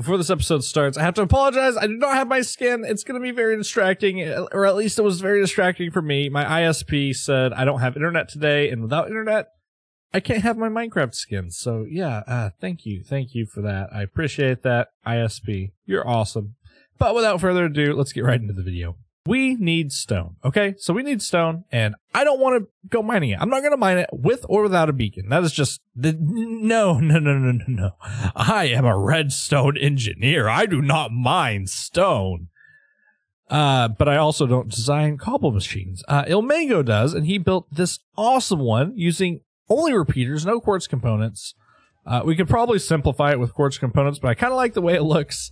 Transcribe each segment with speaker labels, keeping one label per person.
Speaker 1: before this episode starts, I have to apologize. I do not have my skin. It's going to be very distracting, or at least it was very distracting for me. My ISP said I don't have internet today, and without internet, I can't have my Minecraft skin. So yeah, thank you for that. I appreciate that, ISP. You're awesome. But without further ado, let's get right into the video. We need stone, okay? So we need stone, and I don't want to go mining it. I'm not going to mine it with or without a beacon. That is just, no. I am a redstone engineer. I do not mine stone. But I also don't design cobble machines. Ilmango does, and he built this awesome one using only repeaters, no quartz components. We could probably simplify it with quartz components, but I kind of like the way it looks.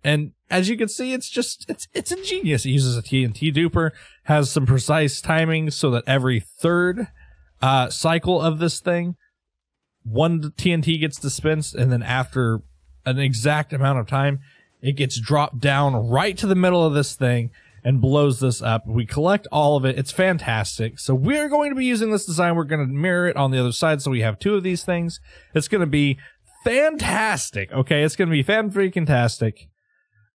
Speaker 1: And as you can see, it's ingenious. It uses a TNT duper, has some precise timing so that every third cycle of this thing, one TNT gets dispensed, and then after an exact amount of time, it gets dropped down right to the middle of this thing and blows this up. We collect all of it. It's fantastic. So we're going to be using this design. We're going to mirror it on the other side, so we have two of these things. It's going to be fantastic. Okay, it's going to be fan-freaking-tastic.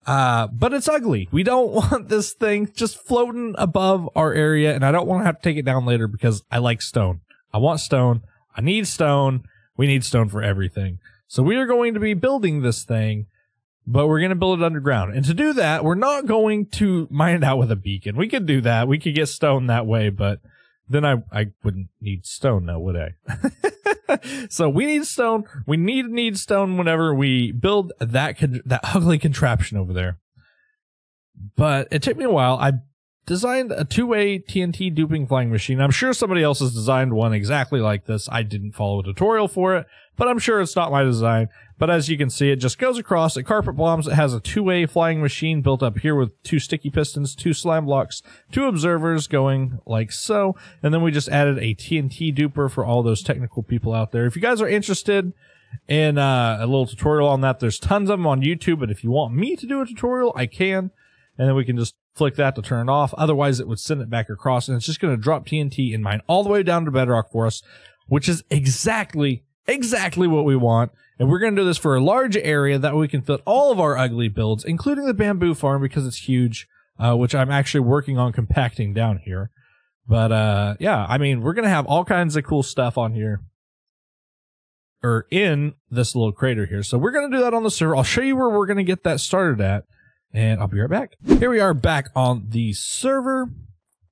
Speaker 1: But it's ugly. We don't want this thing just floating above our area, and I don't want to have to take it down later because I like stone. I want stone. I need stone. We need stone for everything. So we are going to be building this thing, but we're going to build it underground. And to do that, we're not going to mine it out with a beacon. We could do that. We could get stone that way, but then I wouldn't need stone now, would I? So we need stone. We need stone whenever we build that ugly contraption over there. But it took me a while. I designed a two-way TNT duping flying machine. I'm sure somebody else has designed one exactly like this. I didn't follow a tutorial for it, but I'm sure it's not my design. But as you can see, it just goes across, it carpet bombs. It has a two-way flying machine built up here with two sticky pistons, two slime blocks, two observers going like so. And then we just added a TNT duper for all those technical people out there. If you guys are interested in a little tutorial on that, there's tons of them on YouTube. But if you want me to do a tutorial, I can. And then we can just flick that to turn it off. Otherwise, it would send it back across, and it's just going to drop TNT in mine all the way down to bedrock for us, which is exactly what we want. And we're going to do this for a large area that we can fit all of our ugly builds, including the bamboo farm because it's huge, which I'm actually working on compacting down here. But yeah, I mean, we're going to have all kinds of cool stuff on here, or in this little crater here. So we're going to do that on the server. I'll show you where we're going to get that started at, and I'll be right back. Here we are back on the server.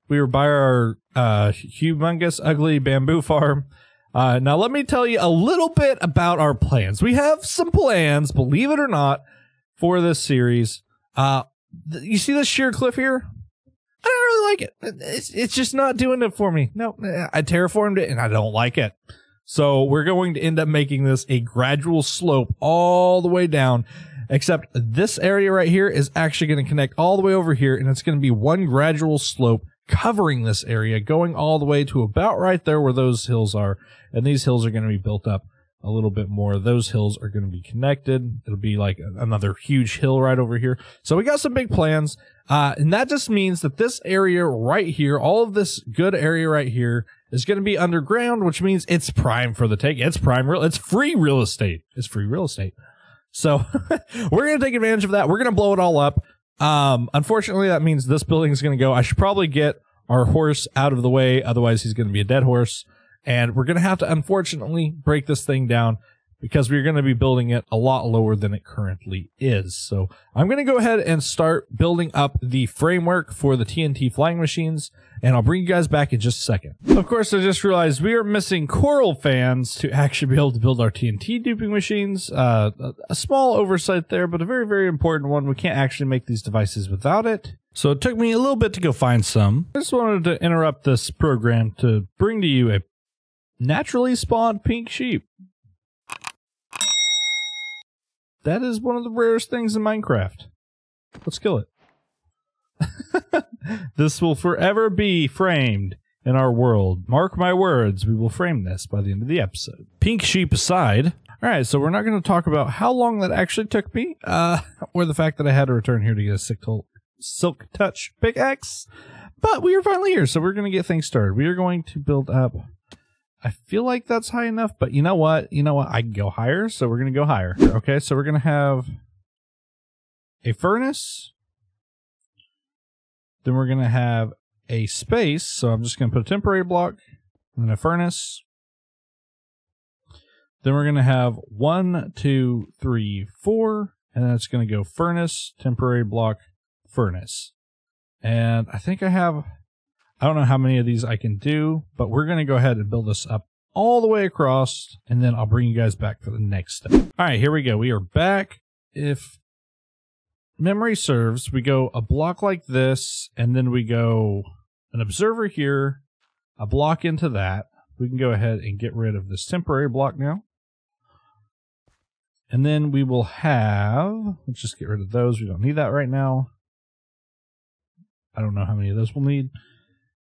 Speaker 1: We were by our humongous, ugly bamboo farm. Now, let me tell you a little bit about our plans. We have some plans, believe it or not, for this series. You see this sheer cliff here? I don't really like it. It's just not doing it for me. No, I terraformed it, and I don't like it. So we're going to end up making this a gradual slope all the way down. Except this area right here is actually going to connect all the way over here, and it's going to be one gradual slope covering this area, going all the way to about right there where those hills are. And these hills are going to be built up a little bit more. Those hills are going to be connected. It'll be like another huge hill right over here. So we got some big plans. And that just means that this area right here, all of this good area right here, is going to be underground, which means it's prime for the take. It's free real estate. It's free real estate. So we're going to take advantage of that. We're going to blow it all up. Unfortunately, that means this building is going to go. I should probably get our horse out of the way. Otherwise, he's going to be a dead horse. And we're going to have to, unfortunately, break this thing down because we're going to be building it a lot lower than it currently is. So I'm going to go ahead and start building up the framework for the TNT flying machines, and I'll bring you guys back in just a second. Of course, I just realized we are missing coral fans to actually be able to build our TNT duping machines. A small oversight there, but a very, very important one. We can't actually make these devices without it. So it took me a little bit to go find some. I just wanted to interrupt this program to bring to you a naturally spawned pink sheep. That is one of the rarest things in Minecraft. Let's kill it. This will forever be framed in our world. Mark my words, we will frame this by the end of the episode. Pink sheep aside. Alright, so we're not going to talk about how long that actually took me, or the fact that I had to return here to get a silk touch pickaxe. But we are finally here, so we're going to get things started. We are going to build up I feel like that's high enough, but you know what? I can go higher, so we're going to go higher. Okay, so we're going to have a furnace. Then we're going to have a space, so I'm just going to put a temporary block, and then a furnace. Then we're going to have 1, 2, 3, 4, and then it's going to go furnace, temporary block, furnace. And I think I don't know how many of these I can do, but we're going to go ahead and build this up all the way across, and then I'll bring you guys back for the next step. All right, here we go. We are back. If memory serves, we go a block like this, and then we go an observer here, a block into that. We can go ahead and get rid of this temporary block now. And then we will have, let's just get rid of those. We don't need that right now. I don't know how many of those we'll need.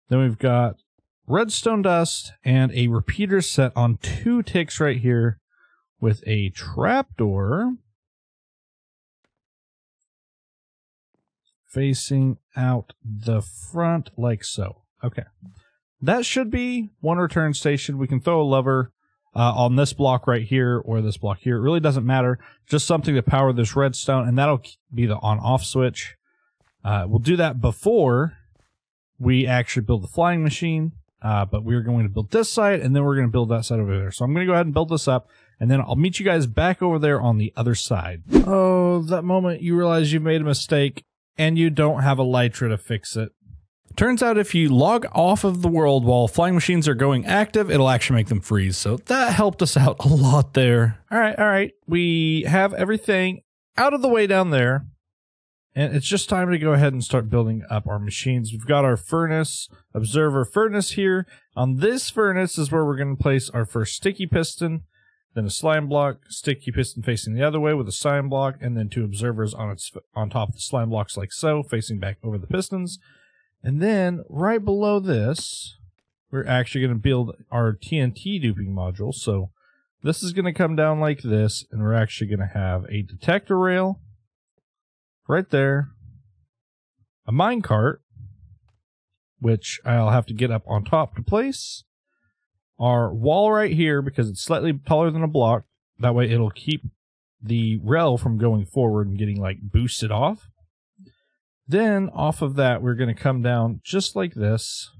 Speaker 1: Then we've got redstone dust and a repeater set on 2 ticks right here with a trapdoor facing out the front like so. Okay. That should be one return station. We can throw a lever on this block right here or this block here. It really doesn't matter. Just something to power this redstone, and that'll be the on-off switch. We'll do that before we actually build the flying machine, but we're going to build this side, and then we're going to build that side over there. So I'm going to go ahead and build this up, and then I'll meet you guys back over there on the other side. Oh, that moment you realize you made a mistake, and you don't have Elytra to fix it. Turns out if you log off of the world while flying machines are going active, it'll actually make them freeze. So that helped us out a lot there. All right. We have everything out of the way down there. And it's just time to go ahead and start building up our machines. We've got our furnace, observer furnace here. On this furnace is where we're going to place our first sticky piston, then a slime block, sticky piston facing the other way with a slime block, and then 2 observers on top of the slime blocks like so, facing back over the pistons. And then right below this, we're actually going to build our TNT duping module. So this is going to come down like this, and we're actually going to have a detector rail right there, a minecart, which I'll have to get up on top to place, our wall right here because it's slightly taller than a block. That way it'll keep the rail from going forward and getting like boosted off. Then off of that, we're going to come down just like this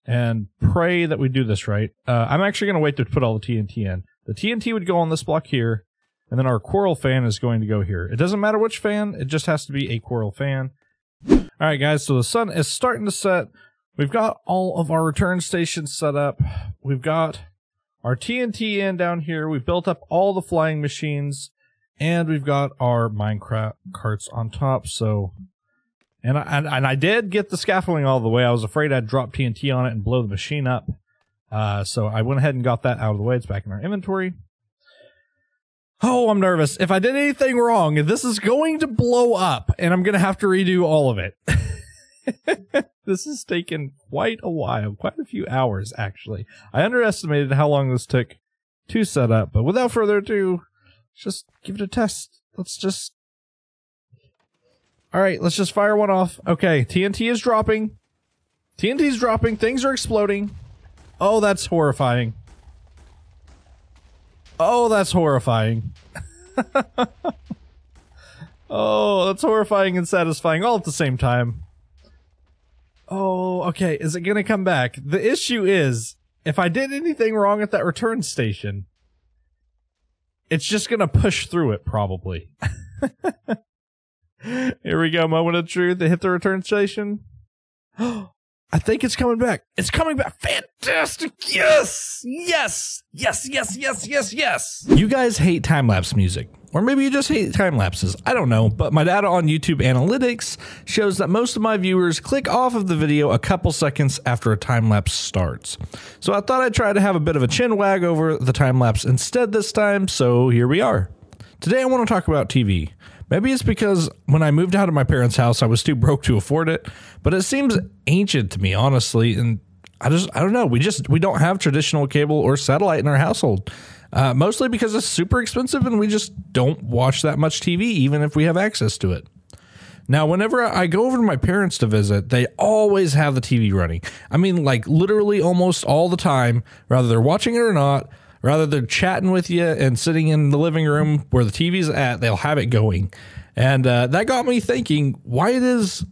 Speaker 1: and pray that we do this right. I'm actually going to wait to put all the TNT in. The TNT would go on this block here, and then our coral fan is going to go here. It doesn't matter which fan, it just has to be a coral fan. All right, guys, so the sun is starting to set. We've got all of our return stations set up. We've got our TNT in down here. We've built up all the flying machines. And we've got our Minecraft carts on top, so... And I did get the scaffolding all the way. I was afraid I'd drop TNT on it and blow the machine up. So I went ahead and got that out of the way. It's back in our inventory. Oh, I'm nervous. If I did anything wrong, this is going to blow up, and I'm going to have to redo all of it. This has taken quite a while. Quite a few hours, actually. I underestimated how long this took to set up, but without further ado... just give it a test. Alright, let's just fire one off. Okay, TNT is dropping. TNT's dropping. Things are exploding. Oh, that's horrifying. Oh, that's horrifying. Oh, that's horrifying and satisfying all at the same time. Oh, okay. Is it gonna come back? The issue is, if I did anything wrong at that return station, it's just going to push through it, probably. Here we go, moment of truth. They hit the return station. I think it's coming back. It's coming back. Fantastic. Yes. Yes. Yes, yes, yes, yes, yes. You guys hate time-lapse music. Or maybe you just hate time lapses. I don't know, but my data on YouTube Analytics shows that most of my viewers click off of the video a couple seconds after a time lapse starts. So I thought I'd try to have a bit of a chin wag over the time lapse instead this time, so here we are. Today I want to talk about TV. Maybe it's because when I moved out of my parents' house, I was too broke to afford it, but it seems ancient to me, honestly, and I don't know. We don't have traditional cable or satellite in our household. Mostly because it's super expensive and we just don't watch that much TV, even if we have access to it. Now, whenever I go over to my parents to visit, they always have the TV running. I mean, like literally almost all the time, whether they're watching it or not, rather they're chatting with you and sitting in the living room where the TV's at, they'll have it going. And that got me thinking why it is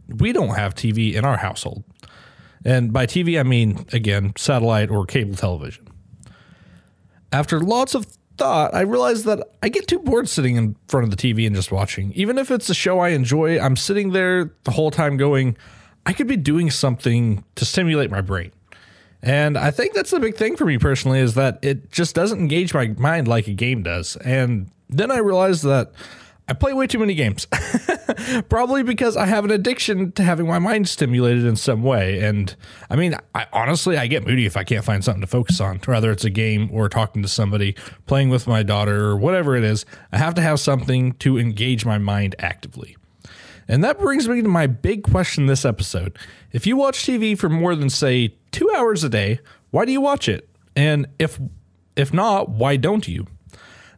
Speaker 1: we don't have TV in our household. And by TV, I mean, again, satellite or cable television. After lots of thought, I realized that I get too bored sitting in front of the TV and just watching. Even if it's a show I enjoy, I'm sitting there the whole time going, I could be doing something to stimulate my brain. And I think that's the big thing for me personally, is that it just doesn't engage my mind like a game does. And then I realized that I play way too many games, probably because I have an addiction to having my mind stimulated in some way. And I mean, honestly, I get moody if I can't find something to focus on, whether it's a game or talking to somebody, playing with my daughter or whatever it is. I have to have something to engage my mind actively. And that brings me to my big question this episode. If you watch TV for more than, say, 2 hours a day, why do you watch it? And if not, why don't you?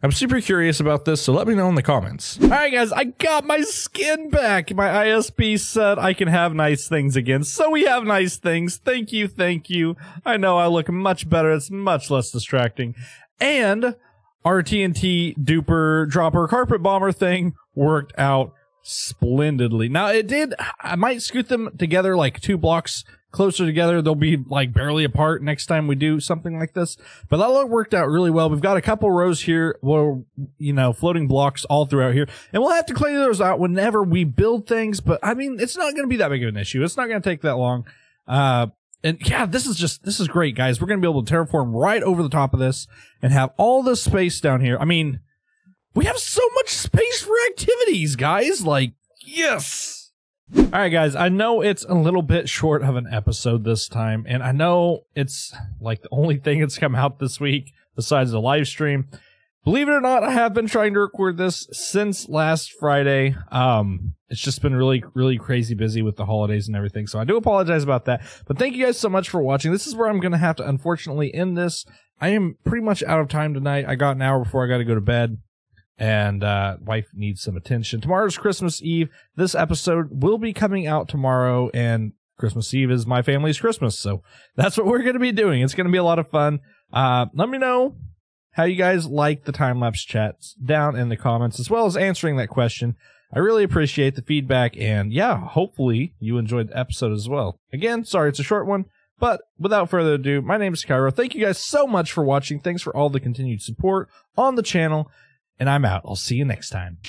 Speaker 1: I'm super curious about this, so let me know in the comments. All right, guys, I got my skin back. My ISP said I can have nice things again, so we have nice things. Thank you, thank you. I know I look much better. It's much less distracting. And our TNT duper dropper carpet bomber thing worked out splendidly. Now, it did. I might scoot them together like 2 blocks closer together. They'll be like barely apart next time we do something like this, but that worked out really well. We've got a couple rows here where, you know, floating blocks all throughout here, and we'll have to clean those out whenever we build things, but I mean, it's not going to be that big of an issue. It's not going to take that long. And yeah, this is great, guys. We're going to be able to terraform right over the top of this and have all this space down here. I mean, we have so much space for activities, guys. Like, yes. All right, guys, I know it's a little bit short of an episode this time, and I know it's like the only thing that's come out this week besides the live stream. Believe it or not, I have been trying to record this since last Friday. It's just been really, really crazy busy with the holidays and everything, so I do apologize about that. But thank you guys so much for watching. This is where I'm going to have to, unfortunately, end this. I am pretty much out of time tonight. I got an hour before I got to go to bed. And wife needs some attention. Tomorrow's Christmas Eve. This episode will be coming out tomorrow, and Christmas Eve is my family's Christmas, so that's what we're going to be doing. It's going to be a lot of fun. Let me know how you guys like the time-lapse chats down in the comments, as well as answering that question. I really appreciate the feedback, and yeah, hopefully you enjoyed the episode as well. Again, sorry it's a short one, but without further ado, my name is Cairo. Thank you guys so much for watching. Thanks for all the continued support on the channel. And I'm out. I'll see you next time.